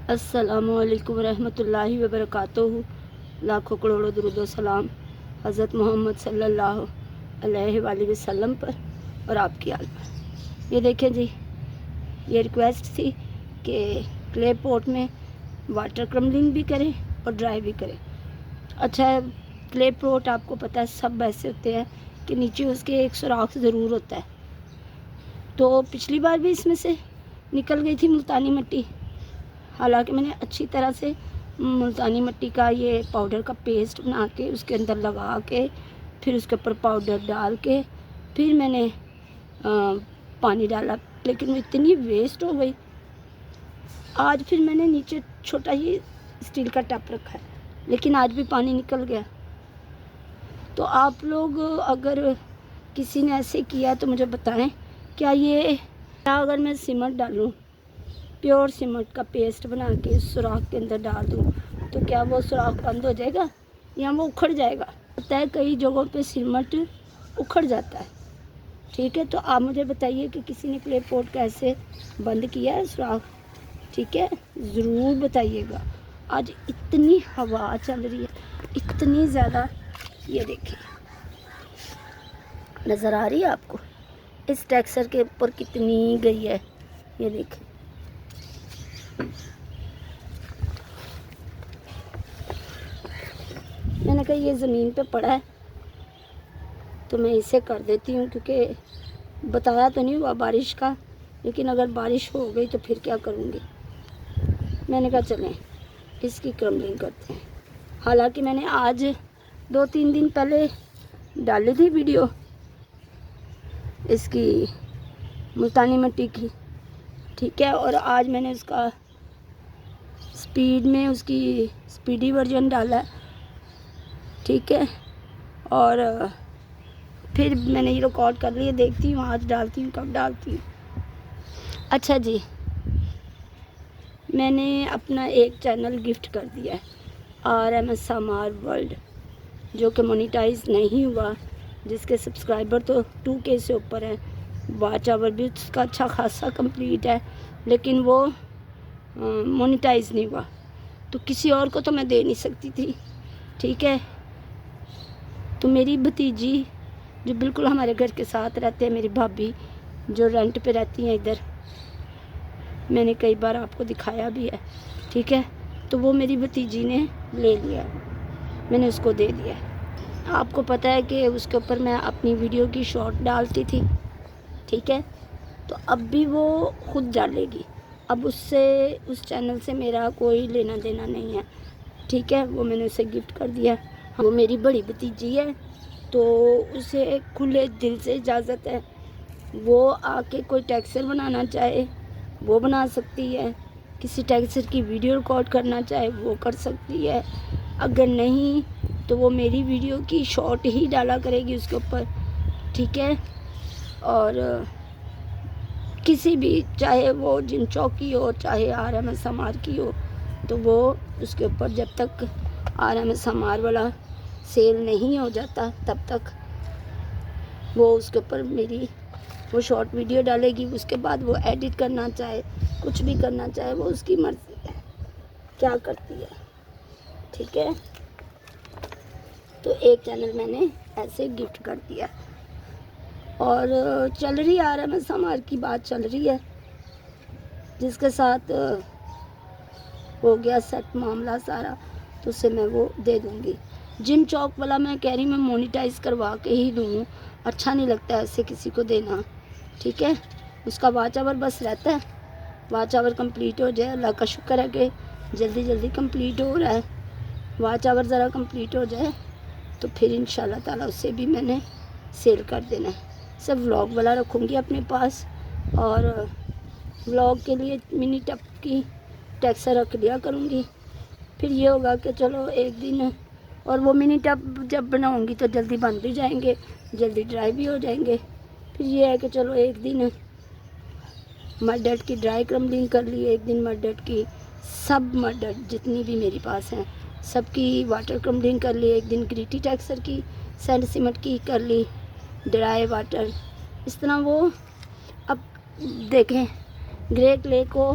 अस्सलामुअलैकुम रहमतुल्लाहि व बरकातुहू। लाखों करोड़ों दुरूद व सलाम हज़रत मोहम्मद सल्लल्लाहु अलैहि वसल्लम पर और आपकी आल पर। ये देखें जी, ये रिक्वेस्ट थी कि क्ले पॉट में वाटर क्रम्बलिंग भी करें और ड्राई भी करें। अच्छा, क्ले पॉट आपको पता है सब ऐसे होते हैं कि नीचे उसके एक सुराख ज़रूर होता है। तो पिछली बार भी इसमें से निकल गई थी मुल्तानी मिट्टी। हालांकि मैंने अच्छी तरह से मुल्तानी मिट्टी का ये पाउडर का पेस्ट बना के उसके अंदर लगा के फिर उसके ऊपर पाउडर डाल के फिर मैंने पानी डाला, लेकिन वो इतनी वेस्ट हो गई। आज फिर मैंने नीचे छोटा ही स्टील का टप रखा है, लेकिन आज भी पानी निकल गया। तो आप लोग अगर किसी ने ऐसे किया तो मुझे बताएं, क्या अगर मैं सीमेंट डालूं, प्योर सीमेंट का पेस्ट बना के सुराख के अंदर डाल दूँ तो क्या वो सुराख बंद हो जाएगा या वो उखड़ जाएगा? पता है कई जगहों पे सीमेंट उखड़ जाता है। ठीक है, तो आप मुझे बताइए कि किसी ने क्ले पॉट कैसे बंद किया है सुराख? ठीक है, ज़रूर बताइएगा। आज इतनी हवा चल रही है, इतनी ज़्यादा। ये देखिए, नज़र आ रही है आपको इस टेक्सचर के ऊपर कितनी गई है? ये देखिए, मैंने कहा ये ज़मीन पे पड़ा है तो मैं इसे कर देती हूँ, क्योंकि बताया तो नहीं हुआ बारिश का, लेकिन अगर बारिश हो गई तो फिर क्या करूँगी। मैंने कहा चलें इसकी क्रम्बलिंग करते हैं। हालांकि मैंने आज 2-3 दिन पहले डाली थी वीडियो इसकी मुल्तानी मिट्टी की, ठीक है, और आज मैंने उसका स्पीड में उसकी स्पीडी वर्जन डाला है, ठीक है, और फिर मैंने ये रिकॉर्ड कर लिया। देखती हूँ आज डालती हूँ, कब डालती हूँ। अच्छा जी, मैंने अपना एक चैनल गिफ्ट कर दिया है, RMS समार वर्ल्ड, जो कि मोनेटाइज नहीं हुआ, जिसके सब्सक्राइबर तो 2K से ऊपर है, वॉच आवर भी उसका अच्छा खासा कंप्लीट है, लेकिन वो मोनेटाइज नहीं हुआ। तो किसी और को तो मैं दे नहीं सकती थी, ठीक है। तो मेरी भतीजी जो बिल्कुल हमारे घर के साथ रहते हैं, मेरी भाभी जो रेंट पे रहती हैं इधर, मैंने कई बार आपको दिखाया भी है, ठीक है, तो वो मेरी भतीजी ने ले लिया, मैंने उसको दे दिया। आपको पता है कि उसके ऊपर मैं अपनी वीडियो की शॉर्ट डालती थी, ठीक है, तो अब भी वो खुद डालेगी। अब उससे उस चैनल से मेरा कोई लेना देना नहीं है, ठीक है, वो मैंने उसे गिफ्ट कर दिया। वो मेरी बड़ी भतीजी है, तो उसे खुले दिल से इजाज़त है, वो आके कोई टेक्सचर बनाना चाहे वो बना सकती है, किसी टेक्सचर की वीडियो रिकॉर्ड करना चाहे वो कर सकती है। अगर नहीं तो वो मेरी वीडियो की शॉर्ट ही डाला करेगी उसके ऊपर, ठीक है। और किसी भी, चाहे वो जिन चौक की हो, चाहे RMS समार की हो, तो वो उसके ऊपर जब तक RMS समार वाला सेल नहीं हो जाता तब तक वो उसके ऊपर मेरी वो शॉर्ट वीडियो डालेगी। उसके बाद वो एडिट करना चाहे, कुछ भी करना चाहे, वो उसकी मर्ज़ी है क्या करती है, ठीक है। तो एक चैनल मैंने ऐसे गिफ्ट कर दिया, और चल रही है RMS समार की बात चल रही है, जिसके साथ हो गया सेट मामला सारा, तो उसे मैं वो दे दूँगी। जिम चौक वाला मैं कह रही मैं मोनेटाइज करवा के ही दूँ, अच्छा नहीं लगता ऐसे किसी को देना, ठीक है। उसका वॉच आवर बस रहता है, वॉच आवर कंप्लीट हो जाए, अल्लाह का शुक्र है कि जल्दी जल्दी कंप्लीट हो रहा है। वॉच आवर ज़रा कंप्लीट हो जाए तो फिर इंशाल्लाह ताला उसे भी मैंने सेल कर देना है। सब व्लॉग वाला रखूँगी अपने पास, और व्लॉग के लिए मिनी टप की टेक्सचर रख लिया करूँगी। फिर ये होगा कि चलो एक दिन, और वो मिनी टब जब बनाऊँगी तो जल्दी बन भी जाएंगे, जल्दी ड्राई भी हो जाएंगे। फिर ये है कि चलो एक दिन मड डट की ड्राई क्रम्बलिंग कर ली, एक दिन मड डट की सब मड डट जितनी भी मेरे पास हैं सबकी वाटर क्रम्बलिंग कर ली, एक दिन ग्रीटी टेक्सचर की सैंड सीमेंट की कर ली, ड्राई वाटर, इस तरह वो। अब देखें, ग्रे क्ले को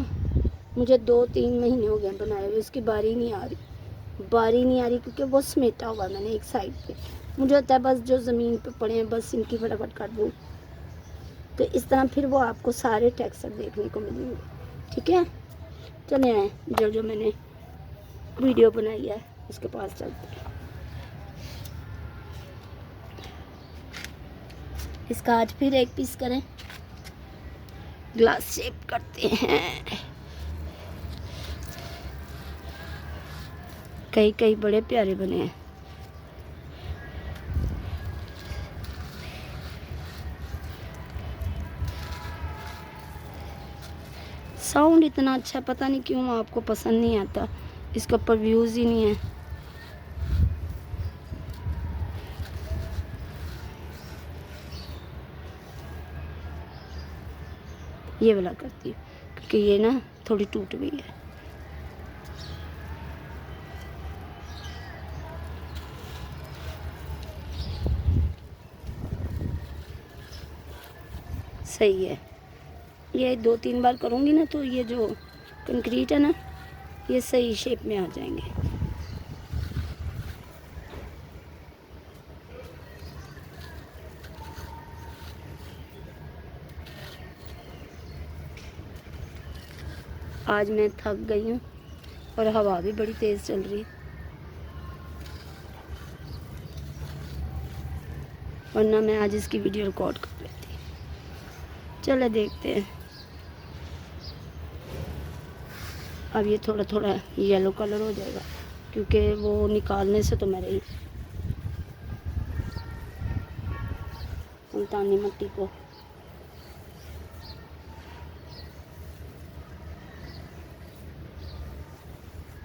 मुझे 2-3 महीने हो गए बनाए हुए, उसकी बारी नहीं आ रही, बारी नहीं आ रही क्योंकि वो समेटा हुआ मैंने एक साइड पे। मुझे होता है बस जो ज़मीन पे पड़े हैं बस इनकी फटाफट कर दूँ, तो इस तरह फिर वो आपको सारे टेक्सचर देखने को मिलेंगे। ठीक है, चले आए जो जो मैंने वीडियो बनाई है उसके पास चलते हैं। इसका आज फिर एक पीस करें, ग्लास शेप करते हैं। कई कई बड़े प्यारे बने हैं। साउंड इतना अच्छा है, पता नहीं क्यों आपको पसंद नहीं आता, इसके ऊपर व्यूज़ ही नहीं है। ये वाला करती हूँ क्योंकि ये ना थोड़ी टूट गई है। सही है, ये 2-3 बार करूँगी ना तो ये जो कंक्रीट है ना ये सही शेप में आ जाएंगे। आज मैं थक गई हूँ और हवा भी बड़ी तेज़ चल रही है, वरना मैं आज इसकी वीडियो रिकॉर्ड कर लेती। चलो देखते हैं। अब ये थोड़ा थोड़ा येलो कलर हो जाएगा क्योंकि वो निकालने से तो मैं रही मुल्तानी मिट्टी को।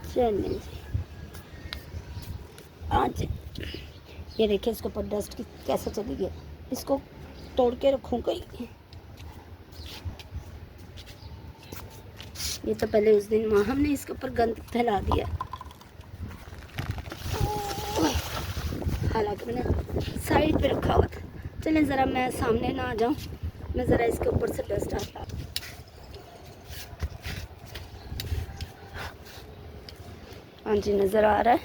चलिए जी, आज ये देखिए इसके ऊपर डस्ट की कैसे चली गई, इसको तोड़ के रखूँगा। ये तो पहले उस दिन वहाँ हमने इसके ऊपर गंद फैला दिया, हालांकि मैंने साइड पे रखा हुआ था। चलें ज़रा मैं सामने ना आ जाऊँ, मैं ज़रा इसके ऊपर से डस्ट हटा। हाँ जी, नज़र आ रहा है,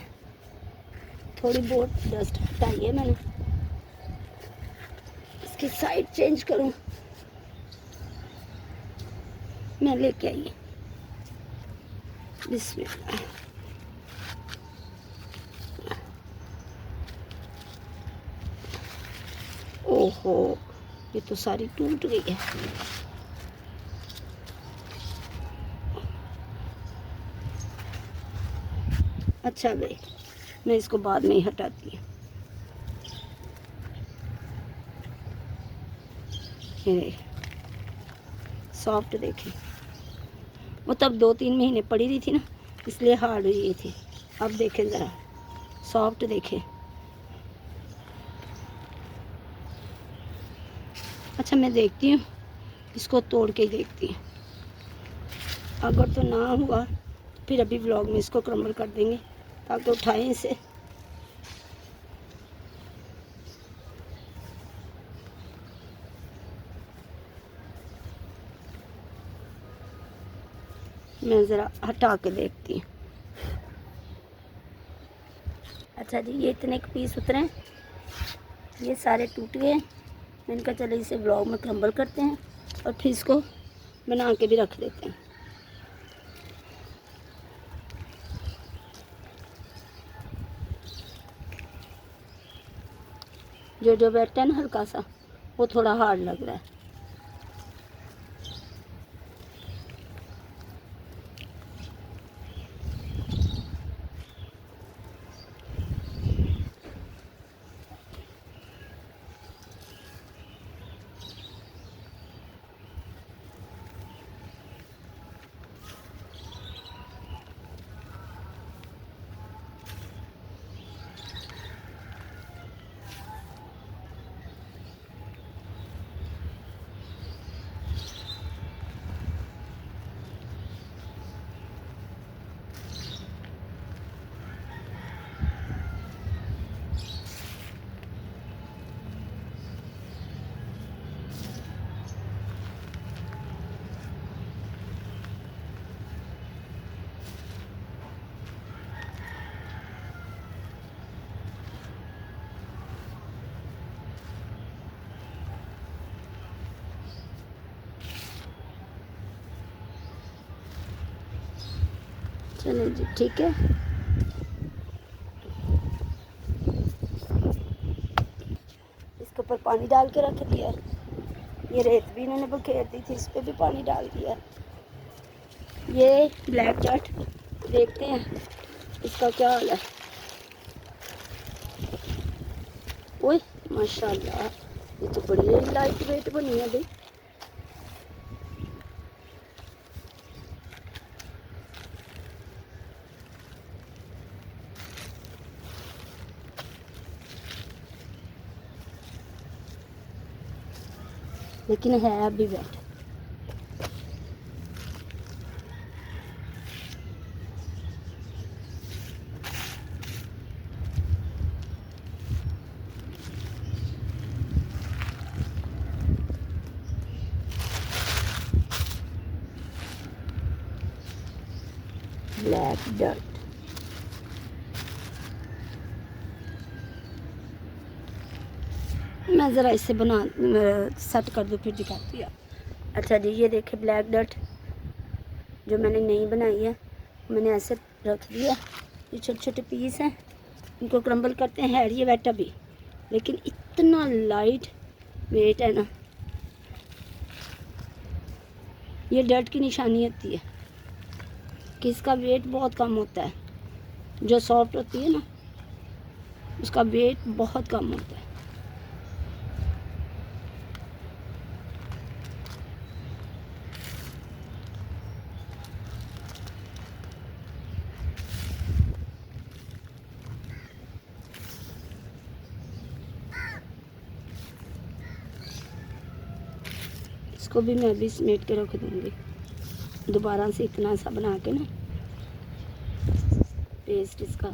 थोड़ी बहुत डस्ट हटाई है मैंने। इसकी साइड चेंज करूँ, मैं लेके आई। बिस्मिल्लाह। ओहो, ये तो सारी टूट गई है। अच्छा भाई, मैं इसको बाद में ही हटाती हूँ। ये सॉफ्ट देखें, वो तब 2-3 महीने पड़ी रही थी ना इसलिए हार्ड हुई थी। अब देखें ज़रा, सॉफ्ट देखें। अच्छा मैं देखती हूँ, इसको तोड़ के ही देखती हूँ, अगर तो ना हुआ तो फिर अभी व्लॉग में इसको क्रम्बल कर देंगे ताकि उठाएं इसे। मैं ज़रा हटा के देखती हूँ। अच्छा जी, ये इतने के पीस उतरे हैं, ये सारे टूट गए। मैंने कहा चलो इसे व्लॉग में क्रम्बल करते हैं और फिर इसको बना के भी रख देते हैं। जो जो बैठता है ना हल्का सा, वो थोड़ा हार्ड लग रहा है। चलो जी ठीक है। इसके ऊपर पानी डाल के रख दिया। ये रेत भी इन्होंने बखेर दी थी, इस पर भी पानी डाल दिया। ये ब्लैक डॉट देखते हैं इसका क्या हाल है। ओए माशाल्लाह, ये तो बड़ी लाइट वेट बनी है भाई। लेकिन है अभी वेट। ब्लैक डॉट मैं ज़रा इसे बना सेट कर दूँ फिर दिखाती हूँ। अच्छा जी, ये देखे ब्लैक डॉट जो मैंने नई बनाई है, मैंने ऐसे रख दिया। ये छोटे छोटे पीस हैं, इनको क्रम्बल करते हैं। है ये वेट अभी, लेकिन इतना लाइट वेट है ना, ये डर्ट की निशानी होती है कि इसका वेट बहुत कम होता है। जो सॉफ्ट होती है ना, उसका वेट बहुत कम होता है। इसको भी मैं अभी समेट के रख दूँगी। दोबारा से इतना सा बना के ना पेस्ट इसका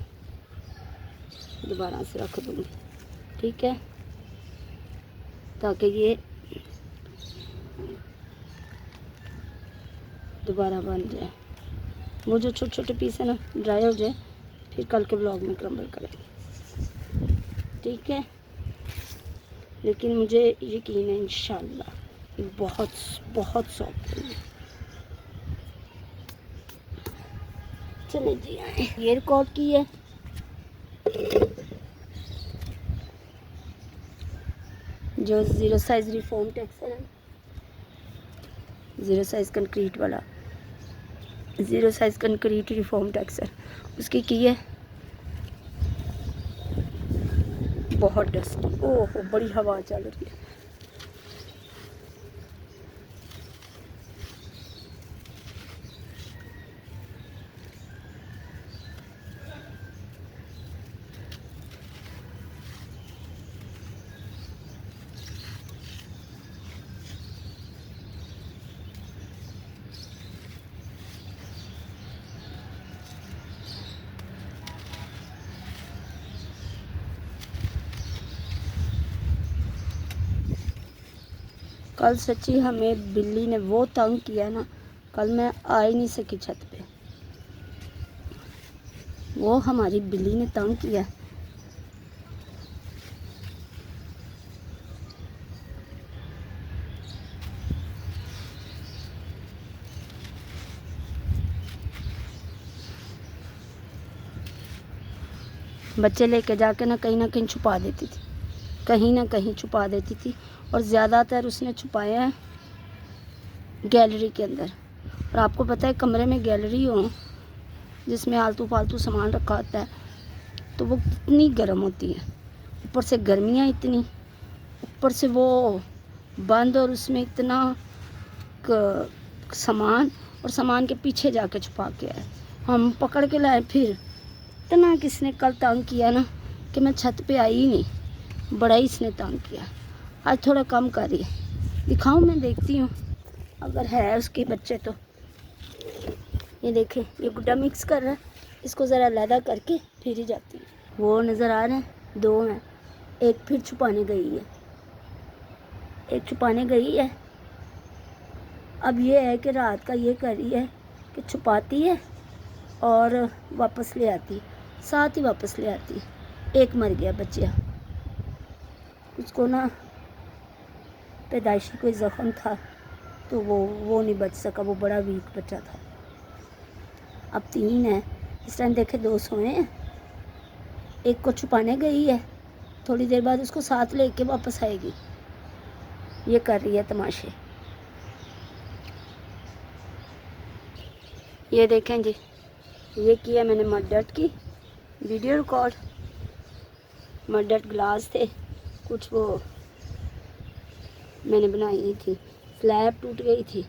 दोबारा से रख दूँगी, ठीक है, ताकि ये दोबारा बन जाए। वो जो छोटे छोटे पीस है ना ड्राई हो जाए, फिर कल के ब्लॉग में क्रम्बल करेंगे, ठीक है। लेकिन मुझे यकीन है इंशाल्लाह बहुत बहुत सॉफ्ट है। चले जी आए, ये रिकॉर्ड की है। जो ज़ीरो साइज़ रिफॉर्म टेक्सचर है, ज़ीरो साइज़ कंक्रीट वाला, zero size concrete reform texture, उसकी की है बहुत डस्टी। ओह बड़ी हवा चल रही है। कल सच्ची हमें बिल्ली ने वो तंग किया ना, कल मैं आ ही नहीं सकी छत पे। वो हमारी बिल्ली ने तंग किया। बच्चे लेके जाके ना कहीं छुपा देती थी, कहीं ना कहीं छुपा देती थी। और ज़्यादातर उसने छुपाया है गैलरी के अंदर। और आपको पता है कमरे में गैलरी हो जिसमें आलतू फालतू सामान रखा होता है, तो वो कितनी गर्म होती है। ऊपर से गर्मियाँ इतनी, ऊपर से वो बंद, और उसमें इतना सामान, और सामान के पीछे जाके छुपा के आए। हम पकड़ के लाए। फिर इतना किसने कल तंग किया ना कि मैं छत पे आई ही नहीं। बड़ा ही इसने तंग किया। आज थोड़ा कम कर रही है, दिखाऊं मैं, देखती हूँ अगर है उसके बच्चे तो। ये देखें, ये गुड्डा मिक्स कर रहा है, इसको ज़रा अलहदा करके फिर ही जाती है। वो नज़र आ रहे हैं, दो हैं, एक फिर छुपाने गई है, एक छुपाने गई है। अब ये है कि रात का ये कर रही है कि छुपाती है और वापस ले आती, साथ ही वापस ले आती। एक मर गया बच्चा, उसको ना पैदाइशी कोई ज़ख्म था, तो वो नहीं बच सका, वो बड़ा वीक बच्चा था। अब 3 है। इस टाइम देखे 2 सोए हैं, एक को छुपाने गई है, थोड़ी देर बाद उसको साथ लेके वापस आएगी। ये कर रही है तमाशे। ये देखें जी, ये किया मैंने मडर्ट की वीडियो रिकॉर्ड। मडर्ट ग्लास थे कुछ, वो मैंने बनाई थी, स्लैब टूट गई थी।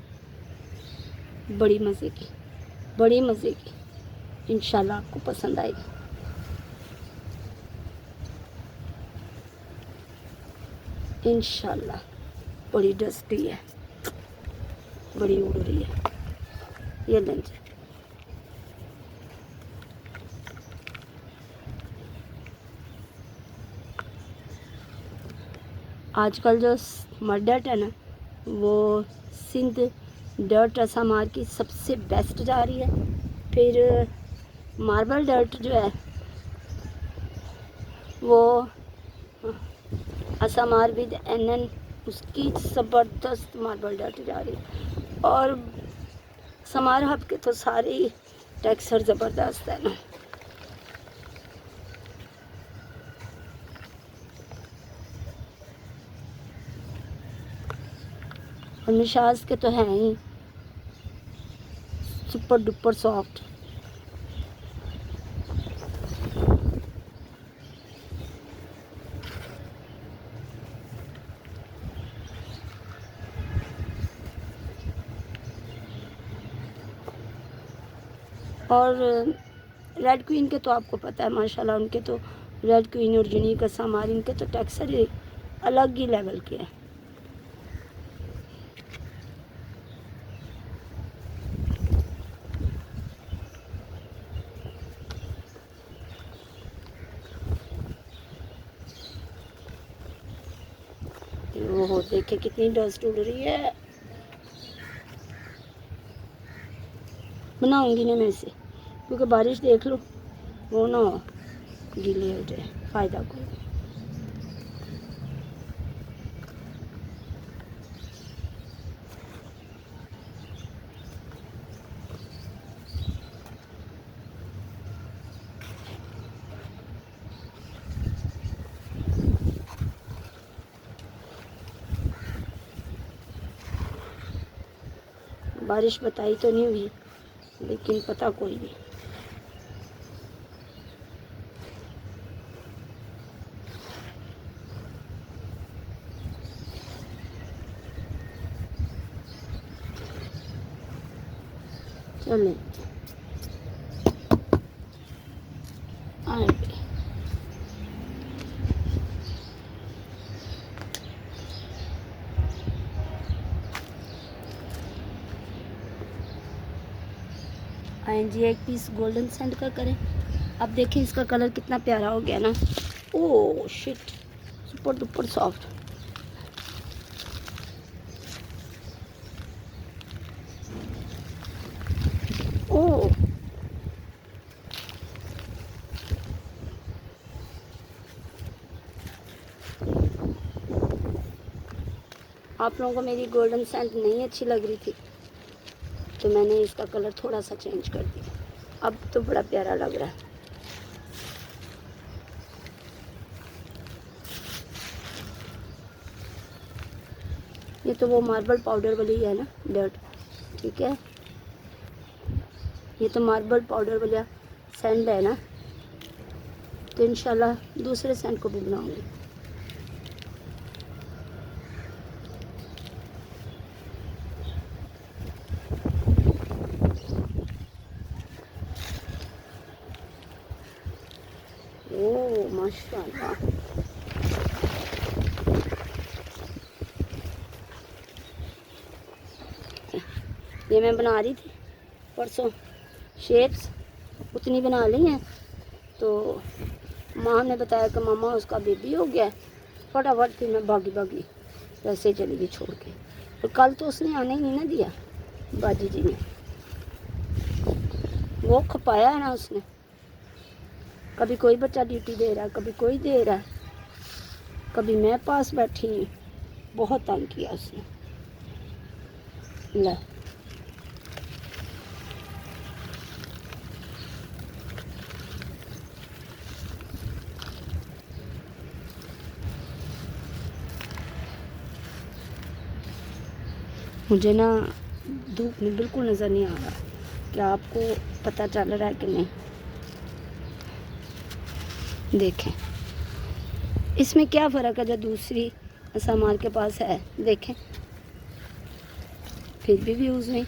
बड़ी मज़े की, बड़ी मज़े की, इंशाल्लाह आपको पसंद आएगी। इंशाल्लाह। बड़ी डस्टी है, बड़ी उड़ रही है। ये लें जी। आजकल जो मडर्ट है ना, वो सिंध डर्ट असमार की सबसे बेस्ट जा रही है। फिर मार्बल डर्ट जो है वो असमार विद NN, उसकी ज़बरदस्त मार्बल डर्ट जा रही है। और समार हब के तो सारी टेक्सचर ज़बरदस्त है ना। और मिशाज के तो हैं ही सुपर डुपर सॉफ्ट। और रेड क्वीन के तो आपको पता है माशाल्लाह, उनके तो रेड क्वीन और यूनिक असमार, इनके तो टेक्सचर ही अलग ही लेवल के हैं। वो देखे कितनी डस्ट उड़ रही है। बनाऊंगी ना मैं इसे, क्योंकि बारिश देख लो, वो ना हो गीले हो जाए, फ़ायदा कोई। बारिश बताई तो नहीं हुई, लेकिन पता कोई नहीं। चलें आए। आए जी, एक पीस गोल्डन सैंड का करें। अब देखें इसका कलर कितना प्यारा हो गया ना। Oh shit, super duper soft. Oh आप लोगों को मेरी गोल्डन सैंड नहीं अच्छी लग रही थी, तो मैंने इसका कलर थोड़ा सा चेंज कर दिया। अब तो बड़ा प्यारा लग रहा है। ये तो वो मार्बल पाउडर वाली है ना डर्ट, ठीक है। ये तो मार्बल पाउडर वाला सैंड है ना, तो इंशाल्लाह दूसरे सैंड को भी बनाऊंगी। ओह माशाल्लाह। ये मैं बना रही थी परसों, शेप्स उतनी बना ली हैं, तो माँ ने बताया कि मामा उसका बेबी हो गया है। फटाफट फिर मैं भागी भागी वैसे चली गई छोड़ के। और कल तो उसने आने ही नहीं ना दिया, बाजी जी ने वो खपाया है ना उसने। कभी कोई बच्चा ड्यूटी दे रहा है, कभी कोई दे रहा है, कभी मैं पास बैठी हूँ। बहुत तंग किया उसने। ले मुझे ना धूप में बिल्कुल नज़र नहीं आ रहा, क्या आपको पता चल रहा है कि नहीं? देखें इसमें क्या फ़र्क है जो दूसरी समार के पास है। देखें फिर भी यूज़ नहीं।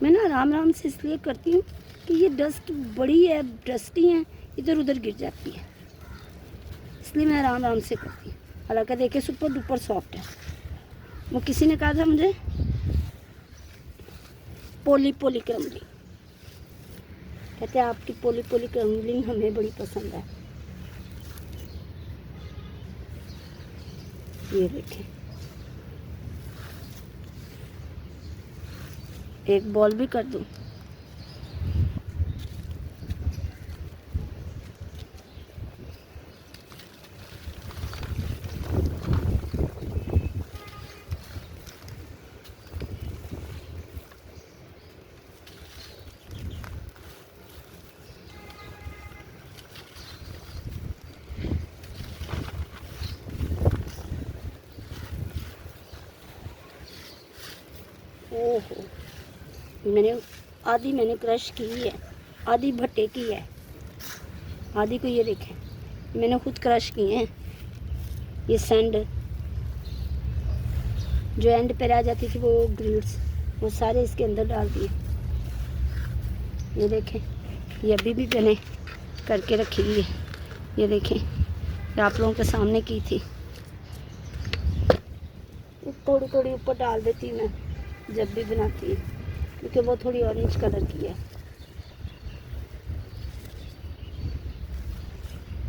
मैं ना आराम आराम से इसलिए करती हूँ कि ये डस्ट बड़ी है, डस्टी है, इधर उधर गिर जाती है, इसलिए मैं आराम आराम से करती हूँ। हालांकि देखिए सुपर डुपर सॉफ्ट है। वो किसी ने कहा था मुझे पोली पोली क्रम्बलिंग, कहते हैं आपकी पोली पोली क्रम्बलिंग हमें बड़ी पसंद है। ये देखें एक बॉल भी कर दूँ। ओहो मैंने क्रश की है, आधी भट्टे की है, आधी को ये देखें मैंने खुद क्रश की है। ये सैंड जो एंड पे रह जाती थी वो ग्रिल्स वो सारे इसके अंदर डाल दिए। ये देखें ये अभी भी मैंने करके रखी हुई है। ये देखें ये आप लोगों के सामने की थी, थोड़ी थोड़ी ऊपर डाल देती मैं जब भी बनाती हूँ, क्योंकि वो थोड़ी ऑरेंज कलर की है।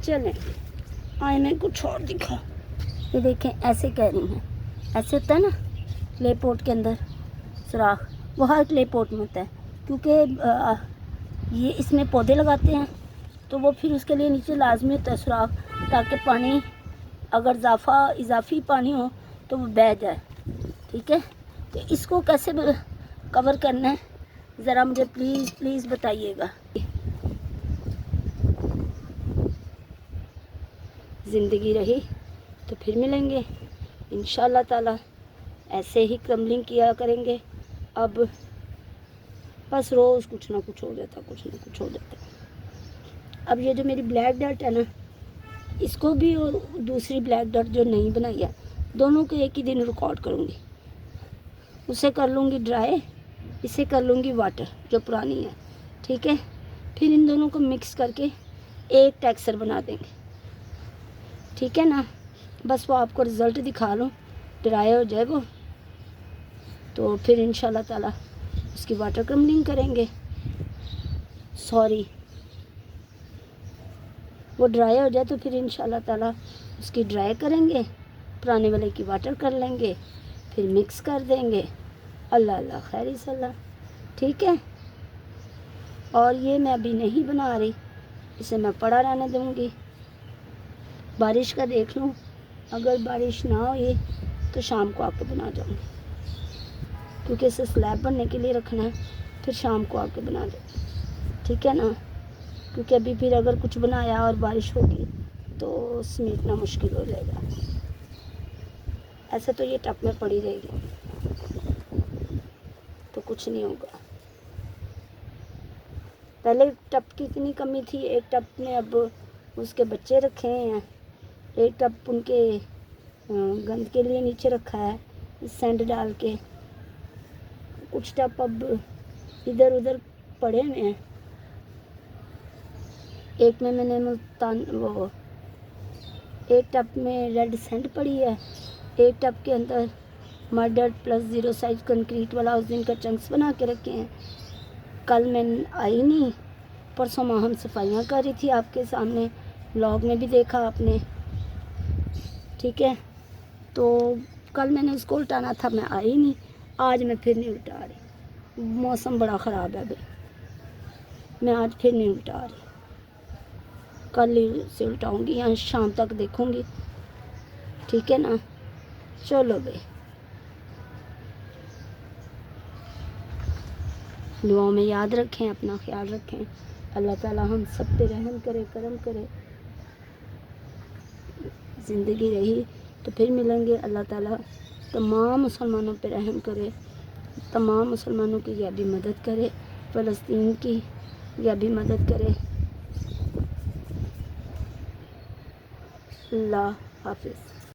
चलें आए मैं कुछ और दिखा। ये देखें ऐसे कह रही हैं, ऐसे होता है ना क्ले पॉट के अंदर सुराख, वो हर क्ले पॉट में होता है, क्योंकि ये इसमें पौधे लगाते हैं तो वो फिर उसके लिए नीचे लाजमी होता है सुराख, ताकि पानी अगर इजाफी पानी हो तो वो बह जाए। ठीक है, तो इसको कैसे कवर करना है ज़रा मुझे प्लीज़ प्लीज़ बताइएगा। ज़िंदगी रही तो फिर मिलेंगे इंशाल्लाह ताला, ऐसे ही क्रम्बलिंग किया करेंगे। अब बस रोज़ कुछ ना कुछ हो जाता, कुछ ना कुछ हो जाता। अब ये जो मेरी ब्लैक डॉट है ना, इसको भी और दूसरी ब्लैक डॉट जो नहीं बनाई है, दोनों को एक ही दिन रिकॉर्ड करूँगी। उसे कर लूँगी ड्राई, इसे कर लूँगी वाटर जो पुरानी है। ठीक है, फिर इन दोनों को मिक्स करके एक टेक्सचर बना देंगे। ठीक है ना, बस वो आपको रिज़ल्ट दिखा लूँ, ड्राई हो जाए वो तो फिर इंशाल्लाह ताला उसकी वाटर क्रम्बलिंग करेंगे। सॉरी, वो ड्राई हो जाए तो फिर इंशाल्लाह ताला उसकी ड्राई करेंगे, पुराने वाले की वाटर कर लेंगे, फिर मिक्स कर देंगे। अल्लाह अल्लाह खैर सल्ला। ठीक है, और ये मैं अभी नहीं बना रही, इसे मैं पड़ा रहने दूँगी। बारिश का देख लूँ, अगर बारिश ना हुई तो शाम को आके बना जाऊँगी, क्योंकि इसे स्लैब बनने के लिए रखना है, फिर शाम को आके बना दें। ठीक है ना, क्योंकि अभी फिर अगर कुछ बनाया और बारिश होगी तो समेटना मुश्किल हो जाएगा। ऐसे तो ये टब में पड़ी रहेगी तो कुछ नहीं होगा। पहले टब की इतनी कमी थी, एक टब में अब उसके बच्चे रखे हैं, एक टब उनके गंद के लिए नीचे रखा है सैंड डाल के, कुछ टब अब इधर उधर पड़े हुए हैं। एक में मैंने एक टब में रेड सैंड पड़ी है, एक टब के अंदर मर्डर प्लस 0 साइज कंक्रीट वाला उस दिन का चंक्स बना के रखे हैं। कल मैं आई नहीं, परसों माह हम सफाइयाँ कर रही थी, आपके सामने व्लॉग में भी देखा आपने। ठीक है, तो कल मैंने उसको उल्टाना था, मैं आई नहीं, आज मैं फिर नहीं उल्टा रही, मौसम बड़ा ख़राब है अभी, मैं आज फिर नहीं उल्टा रही, कल ही से उल्टाऊँगी या शाम तक देखूँगी। ठीक है ना, चलो भाई। दुआओं में याद रखें, अपना ख्याल रखें। अल्लाह ताला हम सब पे रहम करे, करम करे। ज़िंदगी रही तो फिर मिलेंगे। अल्लाह ताला तमाम मुसलमानों पे रहम करे, तमाम मुसलमानों की यह भी मदद करे, फ़लस्तीन की यह भी मदद करे। अल्लाह हाफ़िज़।